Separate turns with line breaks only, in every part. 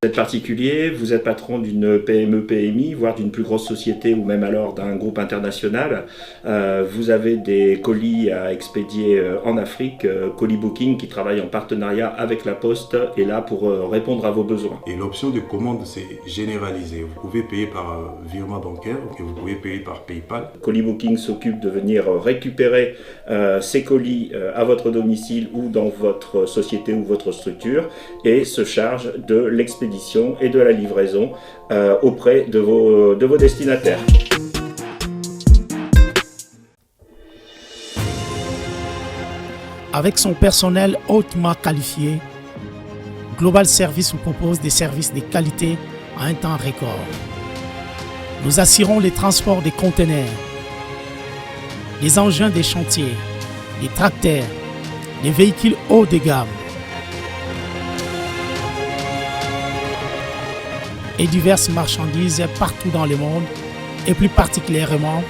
Vous êtes particulier, vous êtes patron d'une PME-PMI, voire d'une plus grosse société ou même alors d'un groupe international. Vous avez des colis à expédier en Afrique. Colis Booking, qui travaille en partenariat avec la Poste, est là pour répondre à vos besoins.
Et l'option de commande, c'est généralisé. Vous pouvez payer par virement bancaire et vous pouvez payer par PayPal.
Colis Booking s'occupe de venir récupérer ces colis à votre domicile ou dans votre société ou votre structure et se charge de l'expédition et de la livraison auprès de vos destinataires.
Avec son personnel hautement qualifié, Global Service vous propose des services de qualité à un temps record. Nous assurons les transports des conteneurs, les engins des chantiers, les tracteurs, les véhicules haut de gamme et diverses marchandises partout dans le monde et plus particulièrement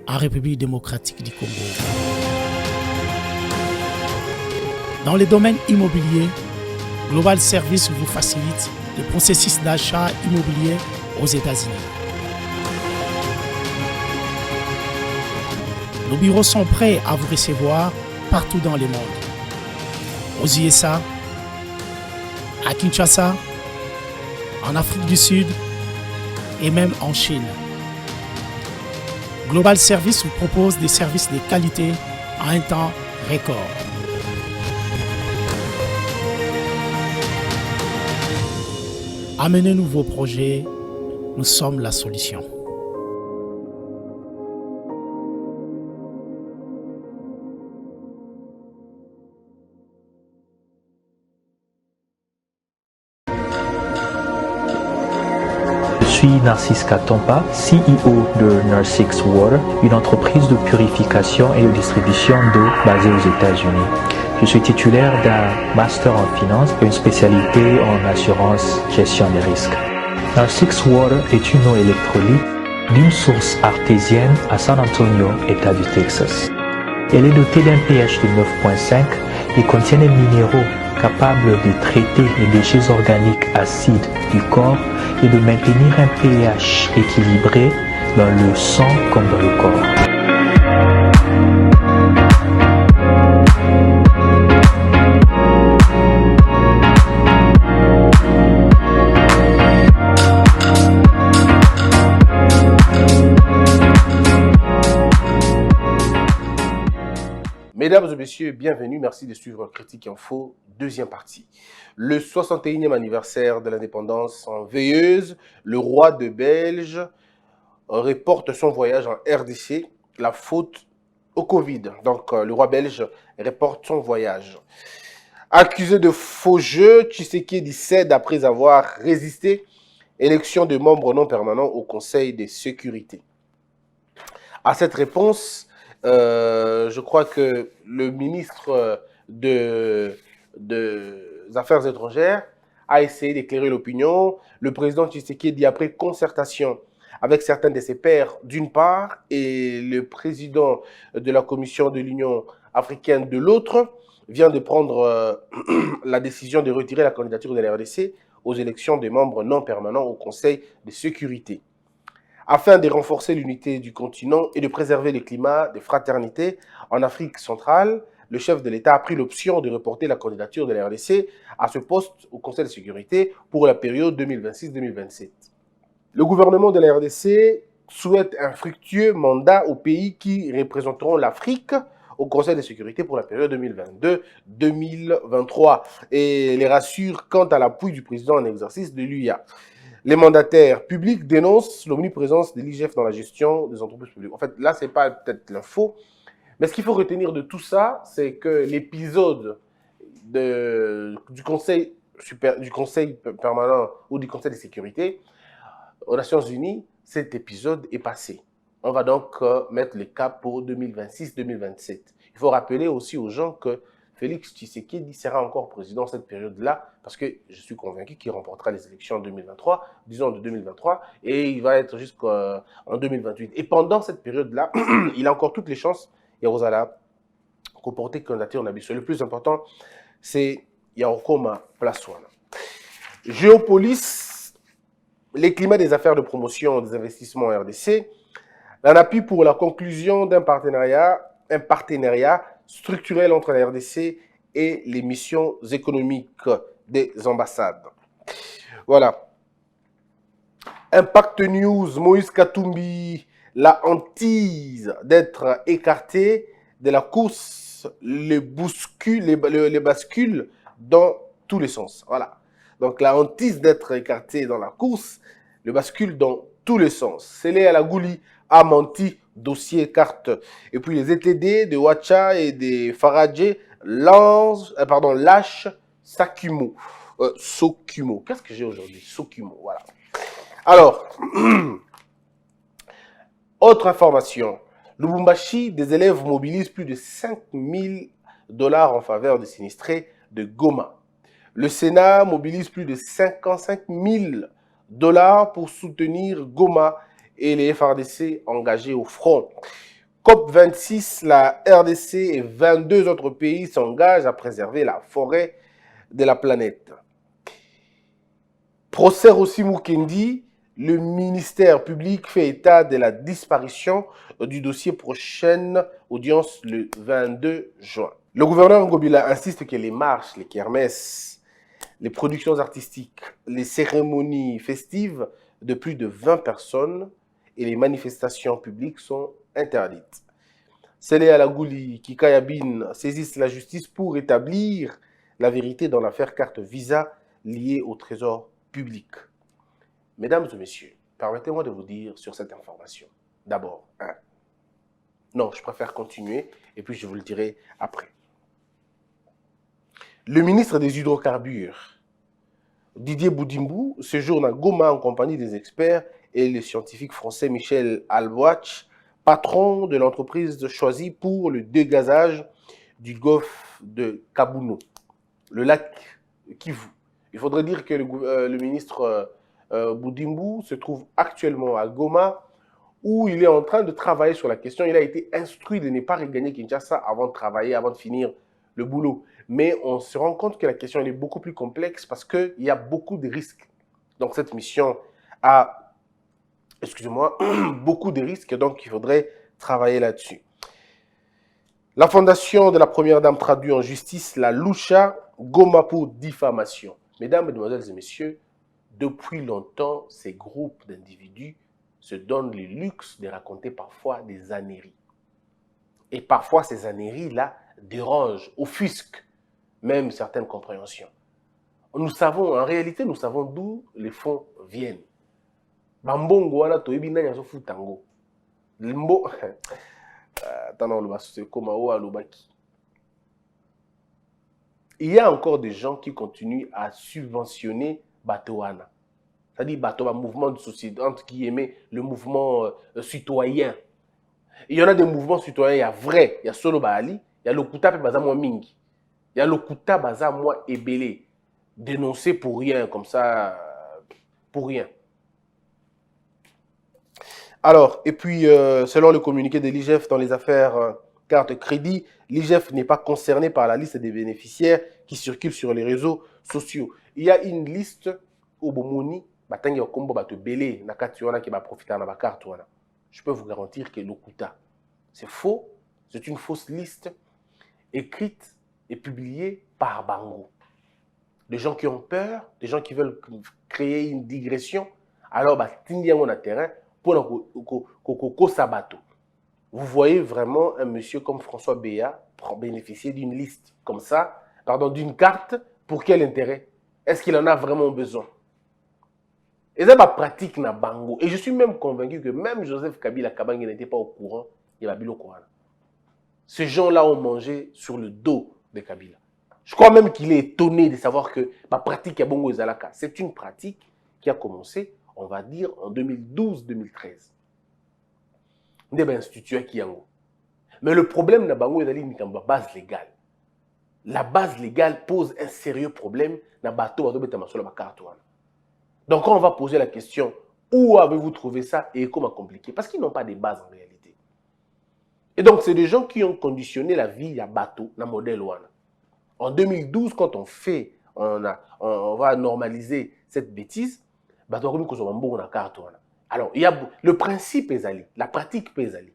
en République démocratique du Congo. Dans le domaine immobilier, Global Service vous facilite le processus d'achat immobilier aux États-Unis. Nos bureaux sont prêts à vous recevoir partout dans le monde. Aux USA, à Kinshasa, en Afrique du Sud et même en Chine. Global Service vous propose des services de qualité à un temps record. Amenez-nous vos projets, nous sommes la solution.
Je suis Narcisse Katompa, CEO de Narsix Water, une entreprise de purification et de distribution d'eau basée aux États-Unis. Je suis titulaire d'un master en finance et une spécialité en assurance gestion des risques. Narsix Water est une eau électrolyte d'une source artésienne à San Antonio, État du Texas. Elle est dotée d'un pH de 9.5 et contient des minéraux capables de traiter les déchets organiques acides du corps et de maintenir un pH équilibré dans le sang comme dans le corps.
Mesdames et messieurs, bienvenue, merci de suivre Critique Info, deuxième partie. Le 61e anniversaire de l'indépendance en veilleuse, le roi de Belge reporte son voyage en RDC, la faute au Covid. Donc le roi belge reporte son voyage. Accusé de faux jeu, Tshisekedi cède après avoir résisté. Élection de membres non permanents au Conseil de sécurité. À cette réponse, je crois que le ministre des Affaires étrangères a essayé d'éclairer l'opinion. Le président Tshisekedi, après concertation avec certains de ses pairs d'une part et le président de la Commission de l'Union africaine de l'autre, vient de prendre la décision de retirer la candidature de la RDC aux élections des membres non permanents au Conseil de sécurité. Afin de renforcer l'unité du continent et de préserver le climat de fraternité en Afrique centrale, le chef de l'État a pris l'option de reporter la candidature de la RDC à ce poste au Conseil de sécurité pour la période 2026-2027. Le gouvernement de la RDC souhaite un fructueux mandat aux pays qui représenteront l'Afrique au Conseil de sécurité pour la période 2022-2023 et les rassure quant à l'appui du président en exercice de l'UIA. Les mandataires publics dénoncent l'omniprésence de l'IGF dans la gestion des entreprises publiques. En fait, là, ce n'est pas peut-être l'info, mais ce qu'il faut retenir de tout ça, c'est que l'épisode du Conseil permanent ou du Conseil de sécurité aux Nations Unies, cet épisode est passé. On va donc mettre le cap pour 2026-2027. Il faut rappeler aussi aux gens que Félix Tshisekedi sera encore président cette période-là, parce que je suis convaincu qu'il remportera les élections en 2023, disons de 2023, et il va être jusqu'en 2028. Et pendant cette période-là, il a encore toutes les chances, Yarosala, comporter candidature en Abissou. Le plus important, c'est Yarokoma Plaswana. Géopolis, les climats des affaires de promotion des investissements en RDC, l'ANAPI pour la conclusion d'un partenariat structurel entre la RDC et les missions économiques des ambassades. Voilà. Impact News, Moïse Katumbi, la hantise d'être écarté de la course, les bascules dans tous les sens. Voilà. Donc la hantise d'être écarté dans la course, le bascule dans tous les sens. Célé à la Gouli a menti, dossier carte. Et puis les ETD de Wacha et des Faradje lâchent Sakumo. Sokumo. Qu'est-ce que j'ai aujourd'hui? Sokumo, voilà. Alors, autre information. Lubumbashi, des élèves mobilisent plus de 5 000 $ en faveur des sinistrés de Goma. Le Sénat mobilise plus de 55 000 $ pour soutenir Goma et les FRDC engagés au front. COP26, la RDC et 22 autres pays s'engagent à préserver la forêt de la planète. Procès Rossi Mukendi, le ministère public fait état de la disparition du dossier prochaine audience le 22 juin. Le gouverneur Ngobila insiste que les marches, les kermesses, les productions artistiques, les cérémonies festives de plus de 20 personnes et les manifestations publiques sont interdites. Sélé Alagouli, Kikayabine saisissent la justice pour établir la vérité dans l'affaire carte Visa liée au trésor public. Mesdames et messieurs, permettez-moi de vous dire sur cette information. D'abord, non, je préfère continuer et puis je vous le dirai après. Le ministre des Hydrocarbures, Didier Boudimbu, séjourne à Goma en compagnie des experts et le scientifique français Michel Alboach, patron de l'entreprise choisie pour le dégazage du golfe de Kabuno, le lac Kivu. Il faudrait dire que le ministre Boudimbu se trouve actuellement à Goma où il est en train de travailler sur la question. Il a été instruit de ne pas regagner Kinshasa avant de travailler, avant de finir le boulot. Mais on se rend compte que la question elle est beaucoup plus complexe parce qu'il y a beaucoup de risques. Donc cette mission a, beaucoup de risques, donc il faudrait travailler là-dessus. La fondation de la première dame traduit en justice la Lucha Goma pour diffamation. Mesdames, Mesdemoiselles et Messieurs, depuis longtemps, ces groupes d'individus se donnent le luxe de raconter parfois des âneries. Et parfois, ces âneries-là dérangent, offusquent même certaines compréhensions. Nous savons, en réalité, nous savons d'où les fonds viennent. Bambongo wana toyebi nani azofu tango. Limbo il y a encore des gens qui continuent à subventionner Batoana. C'est-à-dire Bato, un mouvement de société, entre guillemets, le mouvement citoyen. Il y en a des mouvements citoyens, il y a vrai, il y a Solo Baali, il y a Lokuta Baza Moi Mingi. Il y a Lokuta Baza Moi Ebele. Dénoncé pour rien, comme ça, pour rien. Alors, et puis, selon le communiqué de l'IGF dans les affaires carte crédit, l'IGF n'est pas concerné par la liste des bénéficiaires qui circulent sur les réseaux sociaux. Il y a une liste au Bomoni, je peux vous garantir que l'Okuta, c'est faux, c'est une fausse liste écrite et publiée par Bango. Des gens qui ont peur, des gens qui veulent créer une digression, alors, on a terrain pour Sabato. Vous voyez vraiment un monsieur comme François Béat bénéficier d'une liste comme ça, pardon, d'une carte, pour quel intérêt? Est-ce qu'il en a vraiment besoin? Et ça, ma pratique na Bango. Et je suis même convaincu que même Joseph Kabila Kabange n'était pas au courant, il va bien au courant. Ces gens-là ont mangé sur le dos de Kabila. Je crois même qu'il est étonné de savoir que ma pratique à Bongo Ezalaka, c'est une pratique qui a commencé, on va dire, en 2012-2013. On est institué à Kiyango. Mais le problème na Bango Ezali ni kamba base légale. La base légale pose un sérieux problème na bateau à beta masolo bakartouana. Donc quand on va poser la question, où avez-vous trouvé ça et comment compliqué? Parce qu'ils n'ont pas de base en réalité. Et donc c'est des gens qui ont conditionné la vie à bateau na modèle wana. En 2012, quand on va normaliser cette bêtise, bah, tu as une carte. Alors, il y a le principe est allé, la pratique peut aller.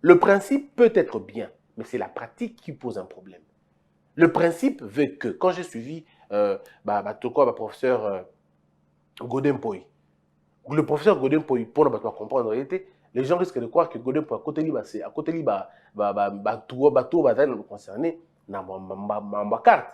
Le principe peut être bien, mais c'est la pratique qui pose un problème. Le principe veut que, quand j'ai suivi professeur Godin Poy, le professeur Godin Poy, pour ne pas comprendre en réalité, les gens risquent de croire que Godin Poy, à côté de concerné, ma carte.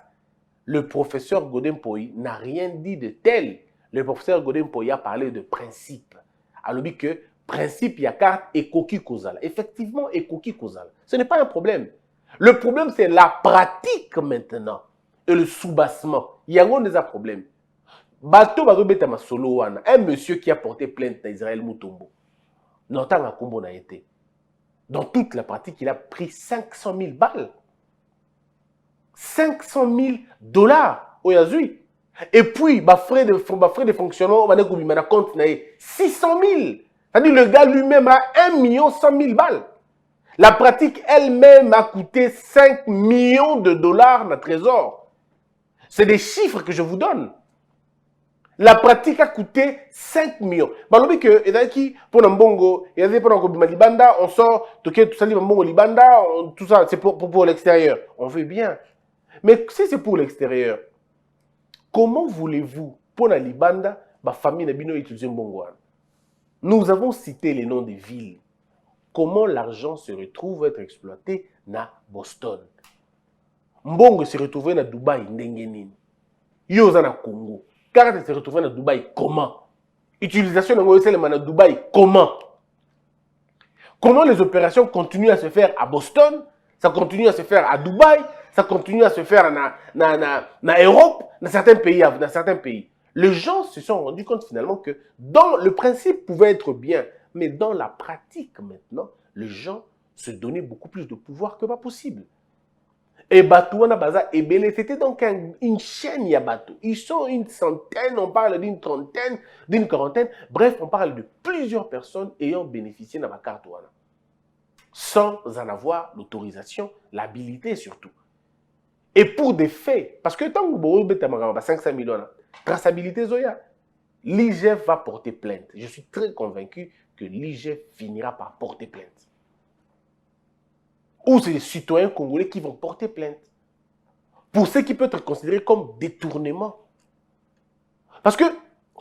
Le professeur Godin Poy n'a rien dit de tel. Le professeur Godin Poy a parlé de principe. Alors, il dit que principe, il y a carte et coquille causale. Effectivement, et coquille causale. Ce n'est pas un problème. Le problème, c'est la pratique maintenant et le soubassement. Il y a un problème. Bateau Bazobeta solo un monsieur qui a porté plainte d'Israël Mutombo. N'entend à Kombo n'a été. Dans toute la pratique, il a pris 500 000 balles. 500 000 dollars au Yazui. Et puis, frais de fonctionnement, on va dire compte 600 000. C'est-à-dire le gars lui-même a 1 100 000 balles. La pratique elle-même a coûté 5 millions de dollars dans le trésor. C'est des chiffres que je vous donne. La pratique a coûté 5 millions. Balobi que ezaki pour Nambongo, il y avait pour Libanda, on sort tout ça Nambongo Libanda, tout ça c'est pour l'extérieur. On veut bien. Mais si c'est pour l'extérieur, comment voulez-vous pour la Libanda, ma famille n'a pas utilisé Mbongo? Nous avons cité les noms des villes. Comment l'argent se retrouve à être exploité na Boston? Mbongo se retrouve na Dubaï, Ndengenin. Yoza na Congo. Carte se retrouve na Dubaï, comment? Utilisation de Dubaï, comment? Comment les opérations continuent à se faire à Boston, ça continue à se faire à Dubaï, ça continue à se faire en Europe, dans certains pays. Les gens se sont rendus compte finalement que dans le principe pouvait être bien, mais dans la pratique maintenant, les gens se donnaient beaucoup plus de pouvoir que pas possible. Et Batouana Baza et Belé, c'était donc une chaîne Yabatou. Ils sont une centaine, on parle d'une trentaine, d'une quarantaine. Bref, on parle de plusieurs personnes ayant bénéficié de la carte Ouana. Sans en avoir l'autorisation, l'habilité surtout. Et pour des faits, parce que tant que vous avez 500 millions, traçabilité Zoya, l'IGF va porter plainte. Je suis très convaincu que l'IGF finira par porter plainte. Ou c'est les citoyens congolais qui vont porter plainte. Pour ce qui peut être considéré comme détournement. Parce que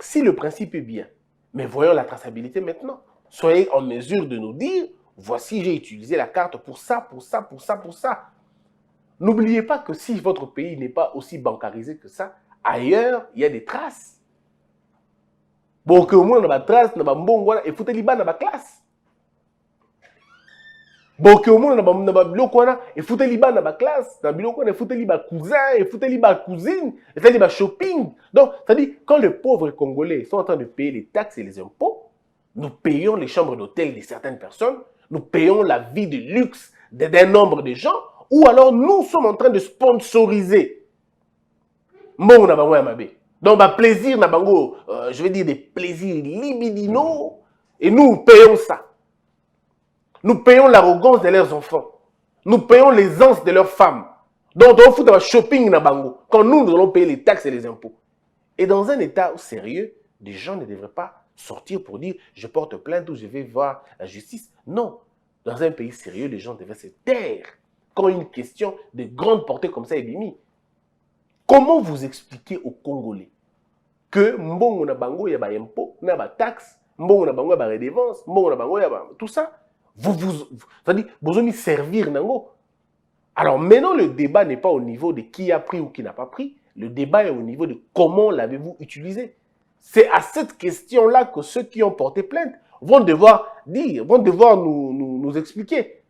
si le principe est bien, mais voyons la traçabilité maintenant. Soyez en mesure de nous dire, voici j'ai utilisé la carte pour ça, pour ça, pour ça, pour ça. N'oubliez pas que si votre pays n'est pas aussi bancarisé que ça, ailleurs, il y a des traces. Bon, que au moins, on a des traces, on a des bonnes, et faut les dans la classe. Bon, que au moins, on a des biloko, et faut les dans la classe. Dans biloko, il faut les cousins, et faut les cousines, et faut les shopping. Donc, c'est-à-dire, quand les pauvres Congolais sont en train de payer les taxes et les impôts, nous payons les chambres d'hôtel de certaines personnes, nous payons la vie de luxe d'un nombre de gens, ou alors nous sommes en train de sponsoriser. Donc, plaisir, je vais dire des plaisirs libidinaux, et nous payons ça. Nous payons l'arrogance de leurs enfants. Nous payons l'aisance de leurs femmes. Donc, on fout un shopping na bango, quand nous allons payer les taxes et les impôts. Et dans un état sérieux, des gens ne devraient pas sortir pour dire je porte plainte ou je vais voir la justice. Non. Dans un pays sérieux, les gens devraient se taire quand une question de grande portée comme ça est émise. Comment vous expliquez aux Congolais que mbongo na bango ya ba impôt, na ba taxe, mbongo na bango ya ba redevance, mbongo na bango ya ba tout ça, c'est-à-dire vous allez servir nango. Alors maintenant le débat n'est pas au niveau de qui a pris ou qui n'a pas pris, le débat est au niveau de comment l'avez-vous utilisé. C'est à cette question-là que ceux qui ont porté plainte vont devoir dire, vont devoir nous expliquer.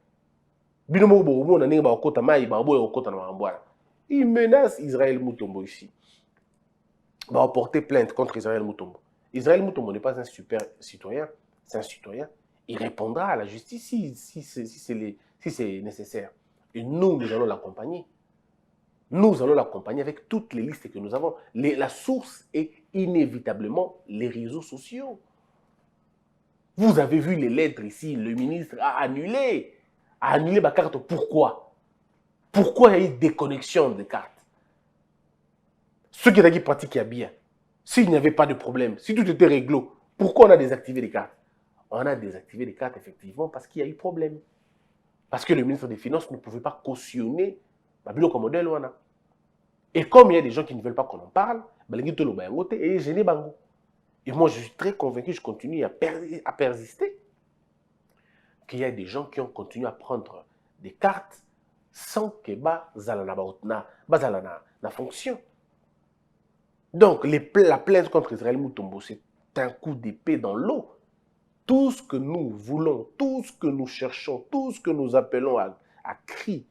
Il menace Israël Mutombo ici. Il va porter plainte contre Israël Mutombo. Israël Mutombo n'est pas un super citoyen, c'est un citoyen. Il répondra à la justice si c'est nécessaire. Et nous allons l'accompagner. Nous allons l'accompagner avec toutes les listes que nous avons. La source est inévitablement les réseaux sociaux. Vous avez vu les lettres ici, le ministre a annulé ma carte. Pourquoi? Pourquoi il y a eu déconnexion de cartes? Ceux qui pratiquent bien. S'il n'y avait pas de problème, si tout était réglo, pourquoi on a désactivé les cartes? On a désactivé les cartes, effectivement, parce qu'il y a eu problème. Parce que le ministre des Finances ne pouvait pas cautionner le modèle. Et comme il y a des gens qui ne veulent pas qu'on en parle, et moi, je suis très convaincu, je continue à persister, qu'il y a des gens qui ont continué à prendre des cartes sans que na fonction. Donc, la plainte contre Israël Mutombo, c'est un coup d'épée dans l'eau. Tout ce que nous voulons, tout ce que nous cherchons, tout ce que nous appelons à cri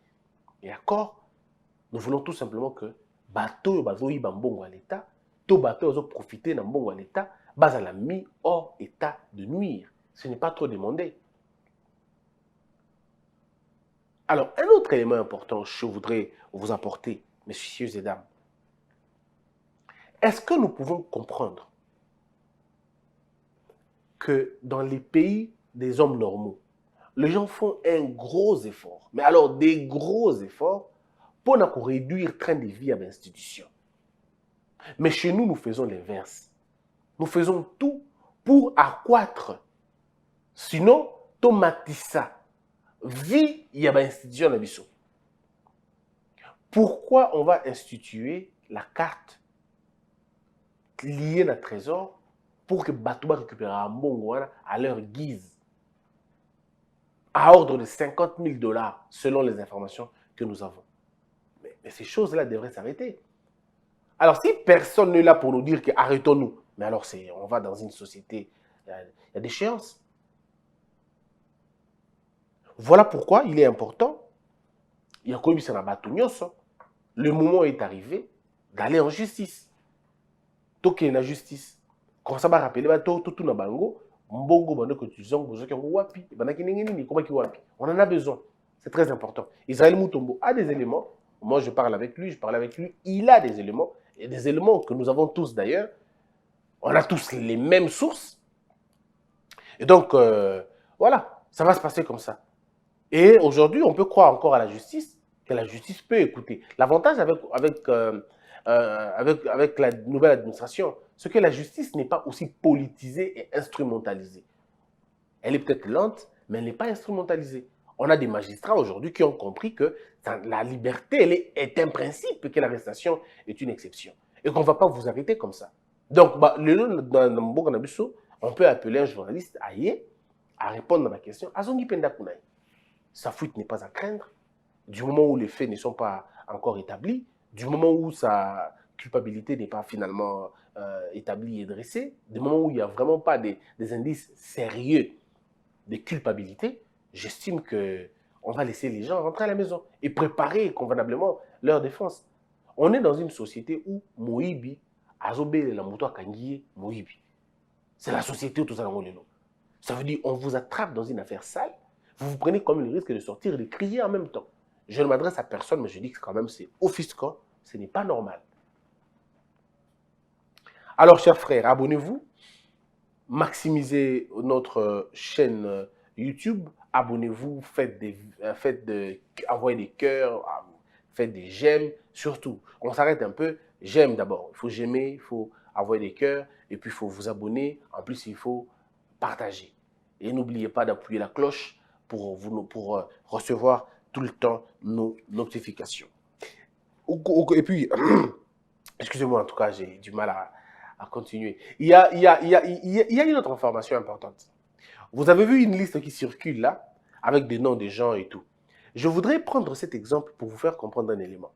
et à corps, nous voulons tout simplement que bateau bazoyi bambongo à l'État, tout bateau bazo profiter d'un bongo à l'État, bas à la mis hors état de nuire. Ce n'est pas trop demandé. Alors, un autre élément important, je voudrais vous apporter, messieurs et dames. Est-ce que nous pouvons comprendre que dans les pays des hommes normaux, les gens font un gros effort, mais alors des gros efforts, pour réduire le train de vie à l'institution. Mais chez nous, nous faisons l'inverse. Nous faisons tout pour accroître. Sinon, tomatissa. Vie, il y a une institution. Pourquoi on va instituer la carte liée à trésor pour que Batouba récupère un bon à leur guise, à ordre de 50 000 $, selon les informations que nous avons. Mais ces choses-là devraient s'arrêter. Alors, si personne n'est là pour nous dire que arrêtons-nous, mais alors on va dans une société, il y a des échéances. Voilà pourquoi il est important, il y a le moment est arrivé d'aller en justice. Toké na justice. Quand ça va rappeler, tout na bango, mbongo bando que tu zong, bozo ki wapi, on en a besoin. C'est très important. Israël Mutombo a des éléments. Moi, je parle avec lui, il a des éléments, et des éléments que nous avons tous d'ailleurs. On a tous les mêmes sources. Et donc, voilà, ça va se passer comme ça. Et aujourd'hui, on peut croire encore à la justice, que la justice peut écouter. L'avantage avec la nouvelle administration, c'est que la justice n'est pas aussi politisée et instrumentalisée. Elle est peut-être lente, mais elle n'est pas instrumentalisée. On a des magistrats aujourd'hui qui ont compris que la liberté, est un principe, et que l'arrestation est une exception. Et qu'on ne va pas vous arrêter comme ça. Donc, on peut appeler un journaliste à répondre à ma question. Sa fuite n'est pas à craindre. Du moment où les faits ne sont pas encore établis, du moment où sa culpabilité n'est pas finalement établie et dressée, du moment où il n'y a vraiment pas des indices sérieux de culpabilité, j'estime qu'on va laisser les gens rentrer à la maison et préparer convenablement leur défense. On est dans une société où Moïbi, Azobé, la moto à Kangié, Moïbi. C'est la société où tout ça est. Ça veut dire on vous attrape dans une affaire sale, vous prenez comme le risque de sortir et de crier en même temps. Je ne m'adresse à personne, mais je dis que quand même c'est offusquant, ce n'est pas normal. Alors, chers frères, abonnez-vous, maximisez notre chaîne YouTube, abonnez-vous, envoyez des cœurs, faites des j'aime, surtout. On s'arrête un peu, j'aime d'abord. Il faut j'aimer, il faut envoyer des cœurs, et puis il faut vous abonner. En plus, il faut partager. Et n'oubliez pas d'appuyer la cloche pour recevoir tout le temps nos notifications. Et puis, excusez-moi, en tout cas, j'ai du mal à continuer. Il y a une autre information importante. Vous avez vu une liste qui circule là, avec des noms des gens et tout. Je voudrais prendre cet exemple pour vous faire comprendre un élément.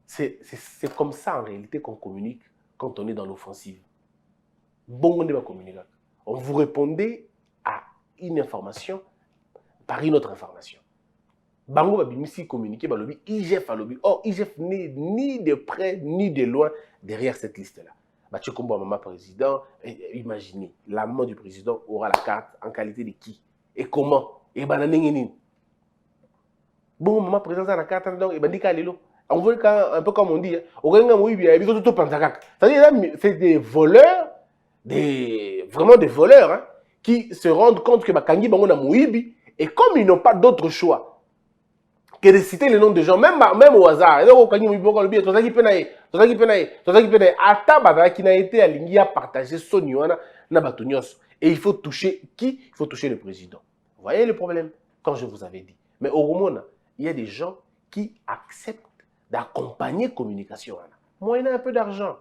C'est comme ça en réalité qu'on communique quand on est dans l'offensive. On vous répondait à une information par une autre information. Bango babimisi communiqué par lobby, IGF à lobby. Or, IGF n'est ni de près ni de loin derrière cette liste-là. Batchekombo maman président, imaginez, la maman du président aura la carte en qualité de qui? Et comment? Et bananengeni. Bon, maman président a la carte, donc, et bandika lelo. On veut un peu comme on dit, c'est-à-dire c'est des voleurs, vraiment des voleurs, hein, qui se rendent compte que Bakangi Bango na Mouibi, et comme ils n'ont pas d'autre choix que de citer les noms de gens, même au hasard. Et donc, quand et il faut toucher qui? Il faut toucher le président. Vous voyez le problème? Comme je vous avais dit. Mais au Romona, il y a des gens qui acceptent d'accompagner communication. Moyennant un peu d'argent.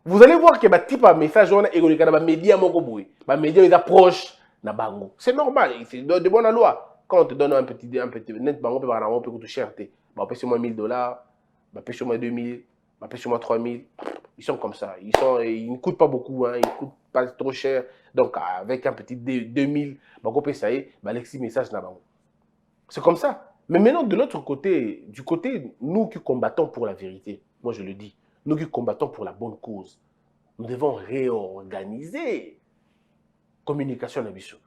Vous allez voir que les type de message, les médias, les médias, ils approchent. C'est normal, c'est de bonne loi. Quand on te donne un petit net, on peut coûter cher. On paye sur moi $1000, on paye sur moi 2000, on paye sur moi 3000. Ils sont comme ça. Ils ne coûtent pas beaucoup, hein, ils ne coûtent pas trop cher. Donc, avec un petit 2000, on paye ça y est, Alexis message. C'est comme ça. Mais maintenant, de l'autre côté, du côté, nous qui combattons pour la vérité, moi je le dis, nous qui combattons pour la bonne cause, nous devons réorganiser la communication de Bissau.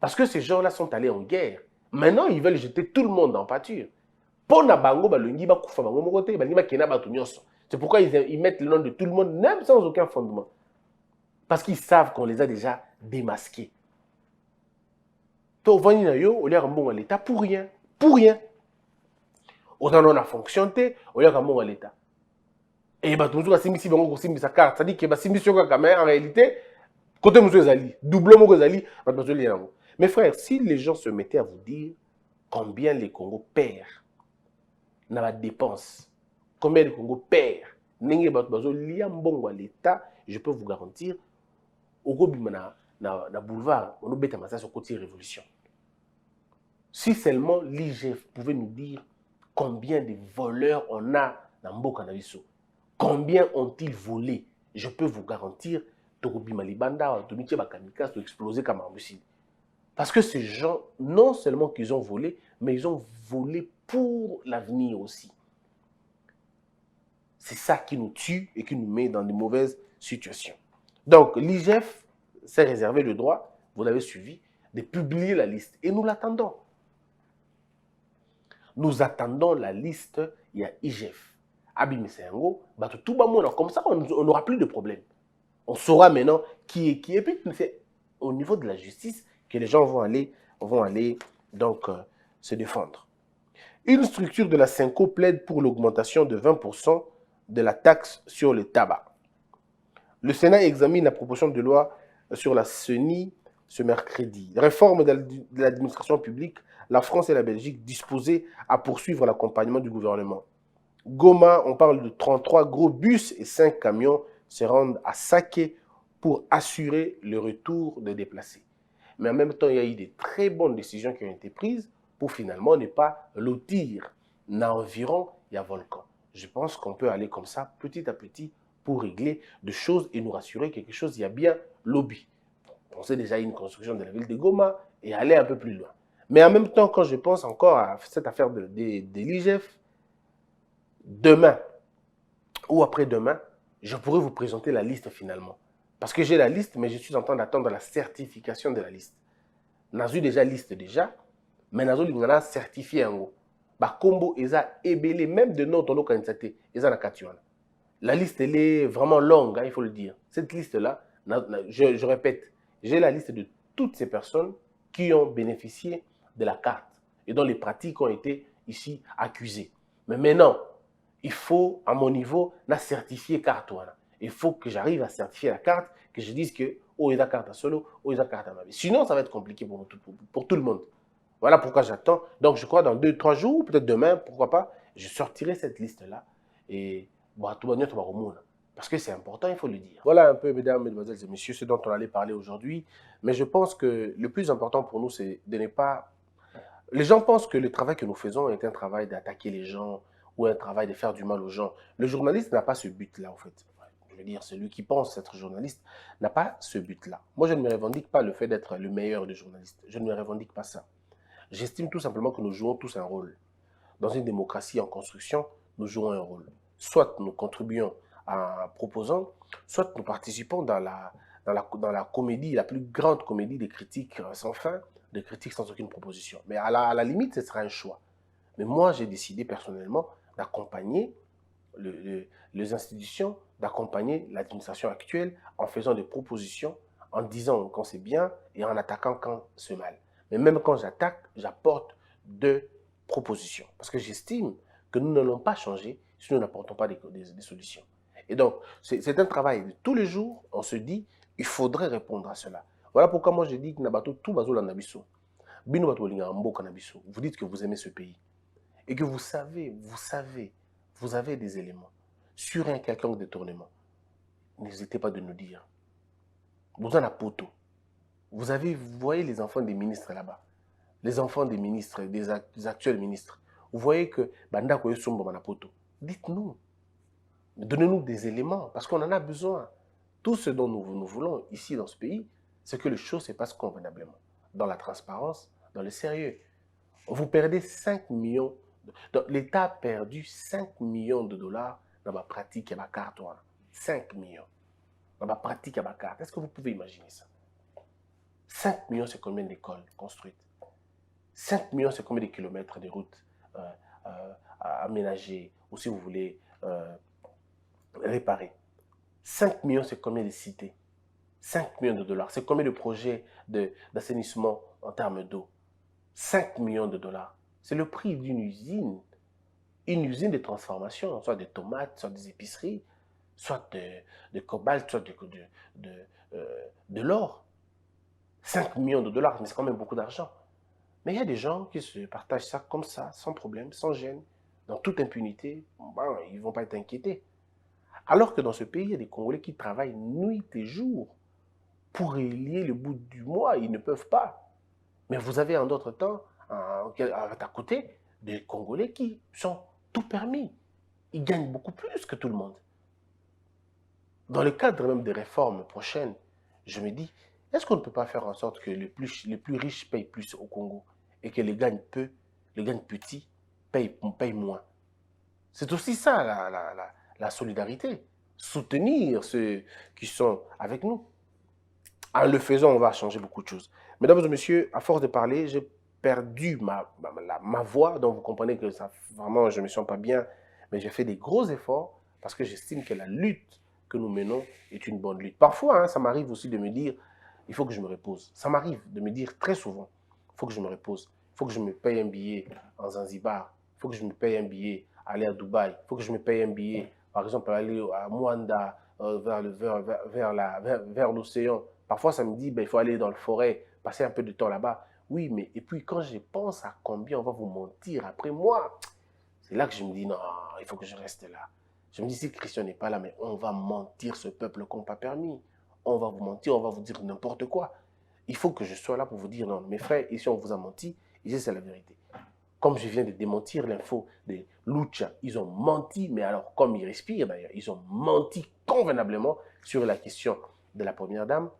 Parce que ces gens-là sont allés en guerre. Maintenant, ils veulent jeter tout le monde en pâture. C'est pourquoi ils mettent le nom de tout le monde, même sans aucun fondement. Parce qu'ils savent qu'on les a déjà démasqués. On a l'État pour rien. Pour rien. On a fonctionné, on a l'État. Et tout le monde a sa carte. C'est-à-dire que en réalité, côté M. double M. Mes frères, si les gens se mettaient à vous dire combien les Congo perdent dans la dépense, combien les Congo perdent, l'État, je peux vous garantir, au boulevard, on a un sur côté révolution. Si seulement l'IGF pouvait nous dire combien de voleurs on a dans Mboka Nabiso, combien ont-ils volé, je peux vous garantir, Tokobi Malibanda, Tomiche Bakamikas, to exploser comme un missile. Parce que ces gens, non seulement qu'ils ont volé, mais ils ont volé pour l'avenir aussi. C'est ça qui nous tue et qui nous met dans de mauvaises situations. Donc, l'IGF s'est réservé le droit, vous l'avez suivi, de publier la liste. Et nous l'attendons. Nous attendons la liste, il y a IGF. Abimesengo, tout le monde, comme ça, on n'aura plus de problème. On saura maintenant qui est qui. Et puis, c'est au niveau de la justice que les gens vont aller donc, se défendre. Une structure de la Cinco plaide pour l'augmentation de 20% de la taxe sur le tabac. Le Sénat examine la proposition de loi sur la CENI ce mercredi. Réforme de l'administration publique, la France et la Belgique disposées à poursuivre l'accompagnement du gouvernement. Goma, on parle de 33 gros bus et 5 camions se rendent à Saké pour assurer le retour des déplacés. Mais en même temps, il y a eu des très bonnes décisions qui ont été prises pour finalement ne pas lotir. Environ, il y a volcan. Je pense qu'on peut aller comme ça, petit à petit, pour régler des choses et nous rassurer quelque chose. Il y a bien lobby. On sait déjà une construction de la ville de Goma et aller un peu plus loin. Mais en même temps, quand je pense encore à cette affaire de l'IGF, demain ou après-demain, je pourrais vous présenter la liste finalement. Parce que j'ai la liste, mais je suis en train d'attendre la certification de la liste. Nous avons déjà la liste déjà, mais nous avons certifié en gros. Combo eza ebele, même de notre candidaté, eza na katiwana. La liste, elle est vraiment longue, hein, il faut le dire. Cette liste-là, je répète, j'ai la liste de toutes ces personnes qui ont bénéficié de la carte et dont les pratiques ont été ici accusées. Mais maintenant, il faut, à mon niveau, la certifier carte. Il faut que j'arrive à certifier la carte, que je dise que oh, il y a carte à solo, oh, il y a carte à ma vie. Sinon, ça va être compliqué pour tout le monde. Voilà pourquoi j'attends. Donc, je crois dans 2-3 jours, peut-être demain, pourquoi pas, je sortirai cette liste-là. Et tout le monde, parce que c'est important, il faut le dire. Voilà un peu, mesdames, mesdemoiselles et messieurs, ce dont on allait parler aujourd'hui. Mais je pense que le plus important pour nous, c'est de ne pas... Les gens pensent que le travail que nous faisons est un travail d'attaquer les gens ou un travail de faire du mal aux gens. Le journaliste n'a pas ce but-là, en fait. Je veux dire, celui qui pense être journaliste n'a pas ce but-là. Moi, je ne me revendique pas le fait d'être le meilleur des journalistes. Je ne me revendique pas ça. J'estime tout simplement que nous jouons tous un rôle. Dans une démocratie en construction, nous jouons un rôle. Soit nous contribuons en proposant, soit nous participons dans la comédie, la plus grande comédie des critiques sans fin, des critiques sans aucune proposition. Mais à la limite, ce sera un choix. Mais moi, j'ai décidé personnellement d'accompagner les institutions, d'accompagner l'administration actuelle en faisant des propositions, en disant quand c'est bien et en attaquant quand c'est mal. Mais même quand j'attaque, j'apporte de propositions. Parce que j'estime que nous n'allons pas changer si nous n'apportons pas des solutions. Et donc, c'est un travail de tous les jours. On se dit, il faudrait répondre à cela. Voilà pourquoi moi je dis que tout bazo l'anabiso. Vous dites que vous aimez ce pays. Et que vous avez des éléments sur un quelconque détournement. N'hésitez pas de nous dire. Vous en avez poteau. Vous voyez les enfants des ministres là-bas. Les enfants des ministres, des actuels ministres. Vous voyez que Banda Koyo Sombo Manapoto. Dites-nous. Donnez-nous des éléments, parce qu'on en a besoin. Tout ce dont nous voulons ici dans ce pays, c'est que les choses se passent convenablement. Dans la transparence, dans le sérieux. Vous perdez 5 millions. L'État a perdu 5 millions de dollars dans ma pratique à ma carte. 5 millions. Dans ma pratique à ma carte. Est-ce que vous pouvez imaginer ça? 5 millions, c'est combien d'écoles construites? 5 millions, c'est combien de kilomètres de routes aménagées, ou si vous voulez, réparer? 5 millions, c'est combien de cités? 5 millions de dollars. C'est combien de projets d'assainissement en termes d'eau? 5 millions de dollars. C'est le prix d'une usine. Une usine de transformation, soit des tomates, soit des épiceries, soit de cobalt, soit de l'or. 5 millions de dollars, mais c'est quand même beaucoup d'argent. Mais il y a des gens qui se partagent ça comme ça, sans problème, sans gêne, dans toute impunité. Bon, ils ne vont pas être inquiétés. Alors que dans ce pays, il y a des Congolais qui travaillent nuit et jour pour relier le bout du mois. Ils ne peuvent pas. Mais vous avez en d'autres temps, à côté, des Congolais qui sont tout permis. Ils gagnent beaucoup plus que tout le monde. Dans le cadre même des réformes prochaines, je me dis, est-ce qu'on ne peut pas faire en sorte que les plus riches payent plus au Congo et que les gagnent petits payent moins? C'est aussi ça la solidarité. Soutenir ceux qui sont avec nous. En le faisant, on va changer beaucoup de choses. Mesdames et messieurs, à force de parler, j'ai perdu ma voix, donc vous comprenez que ça, vraiment, je ne me sens pas bien, mais j'ai fait des gros efforts parce que j'estime que la lutte que nous menons est une bonne lutte. Parfois, ça m'arrive aussi de me dire, il faut que je me repose. Ça m'arrive de me dire très souvent, il faut que je me repose. Il faut que je me paye un billet en Zanzibar. Il faut que je me paye un billet aller à Dubaï. Il faut que je me paye un billet, par exemple, aller à Mwanda, vers l'océan. Parfois, ça me dit, il faut aller dans la forêt, passer un peu de temps là-bas. Oui, mais et puis quand je pense à combien on va vous mentir après moi, c'est là que je me dis, non, il faut que je reste là. Je me dis, si Christian n'est pas là, mais on va mentir ce peuple qu'on n'a pas permis. On va vous mentir, on va vous dire n'importe quoi. Il faut que je sois là pour vous dire, non, mes frères, ici on vous a menti, ici c'est la vérité. Comme je viens de démentir l'info des Lucha, ils ont menti, mais alors comme ils respirent d'ailleurs, ils ont menti convenablement sur la question de la première dame,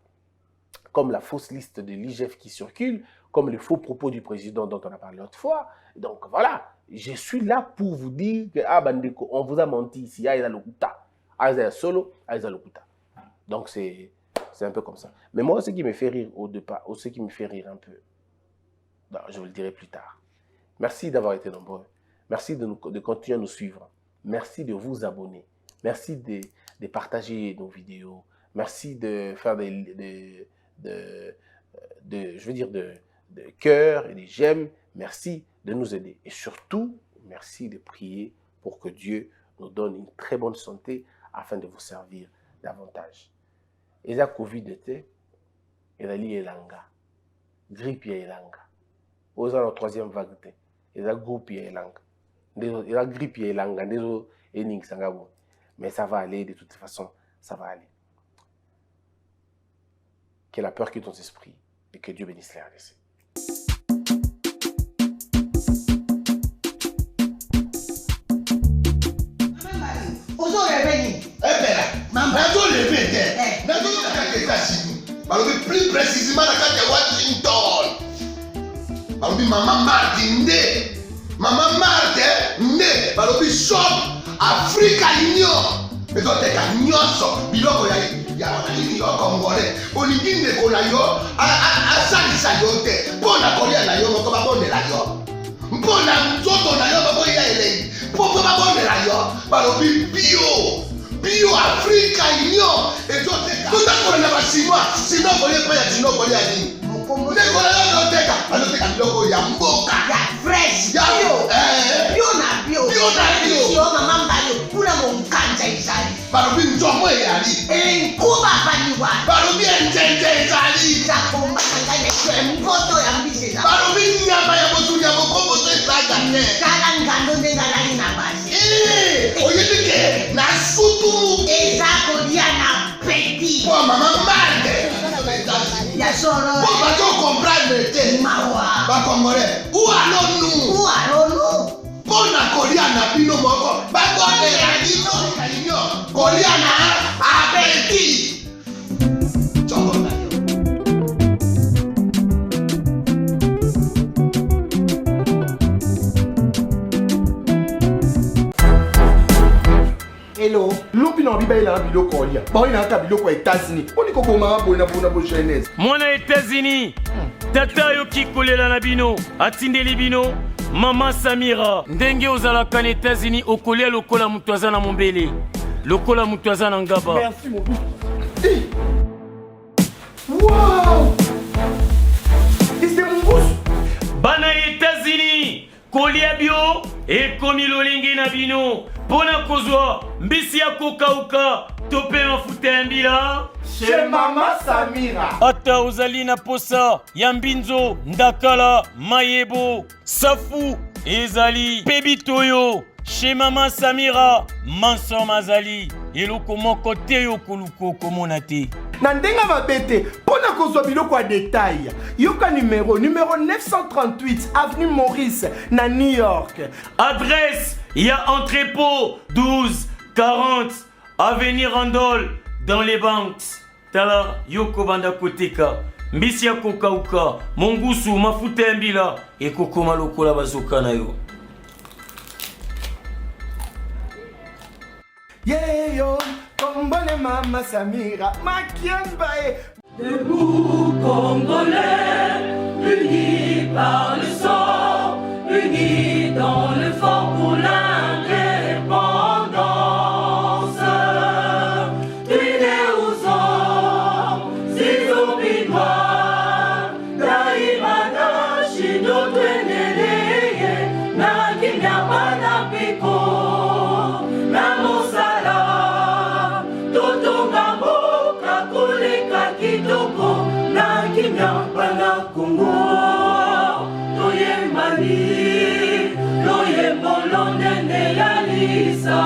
comme la fausse liste de l'IGF qui circule, comme les faux propos du président dont on a parlé l'autre fois. Donc voilà, je suis là pour vous dire que Bandeko, on vous a menti ici, Aïda Lokuta, Aïda Solo, Aïda Lokuta. Donc c'est un peu comme ça. Mais moi, ce qui me fait rire au départ, ou ce qui me fait rire un peu, non, je vous le dirai plus tard. Merci d'avoir été nombreux. Merci de continuer à nous suivre. Merci de vous abonner. Merci de partager nos vidéos. Merci de faire de cœur et des j'aime. Merci de nous aider. Et surtout, merci de prier pour que Dieu nous donne une très bonne santé afin de vous servir davantage. Et la Covid était, et la li elanga, grippe elanga. Aux la troisième vague, et la grippe elanga, et la grippe elanga, mais ça va aller de toute façon, ça va aller. Que la peur quitte ton esprit et que Dieu bénisse les RDC.
Plus précisément dans Washington. Maman Martin Maman Martin shop Africa Union. Mais quand tu as nyonso biloko ya wanani yo congolais olingi ndeko na yo asalisa yo te mpona kolia na yo moko babondela yo mpona nzoto na yo baboya elei mpo babondela yo balobi bio Africa Union ezoteka totakola na basinois sino kolia mpe ya sino kolia nini ndeko na yo azoteka biloko ya mboka ya fresh Ya,
Bio na bio.
Bio na bio.
Sio mama mbayo kuna monkanja izali.
balobi nzomo eyali
Enkuba baniwa.
balobi enjenje ezali
Takomba kangane kwe mpoto ya mbisi na.
balobi nyama ya motu ya mokomboso ezaga te
Kala ngando ndenga lali na basi.
oyebi ke na sutu
Eza kolia na peti.
po mama mande
Ya solo.
po bato comprendre te
Mawa.
bakongole ualonu
Uaronu.
mpo na kolia na bino moko bakotela bino kalinio kolia na apeti nzongo na yo
Hello. Lopi na biba ila biloko olia. Ba ina ka biloko États-Unis. Oni koko ma bona bo jeunesse.
Mwana États-Unis. Tata yo kikolela na bino. Atindeli bino. Mama Samira. Ndenge ozalaka na États-Unis okolia lokola mutu aza na mombele. Lokola mutu aza na ngaba.
Merci mon fils. Wow! C'est mon bouche.
Bana États-Unis. Kolia bio ekomi lolenge na bino. Pona kozwa mbisi ya kokauka tope mafuta ya mbila.
Chez Mama Samira.
Ata ozali na posa ya mbinzo ndakala mayebo safu ezali pebitoyo chez Mama Samira manso mazali eloko moko te yo koluko komona te.
Na ndenga mabete pona kozwa biloko ya détail. Yoka numéro 938 avenue Maurice na New York.
Adresse ya entrepôt 1240 avenue Randol dans les banques. Tala yoko banda koteka mbisi ya kokauka mongusu mafuta ya mbila ekokoma lokola bazoka na yo.
Yeah yo, kombone Mama Samira, makiambae.
Debout Congolais, unis par le sang, unis dans le fort pour l'indépendance. Unis aux hommes, ces zombies noirs, Daimana, Chino, Tweneleye, Nakinyabana Piko, Namosala, Totongambo, Kakuleka Kitoko, Nakinyabana Kongo, Toye Mali, Toye Bolonde, Yalisa.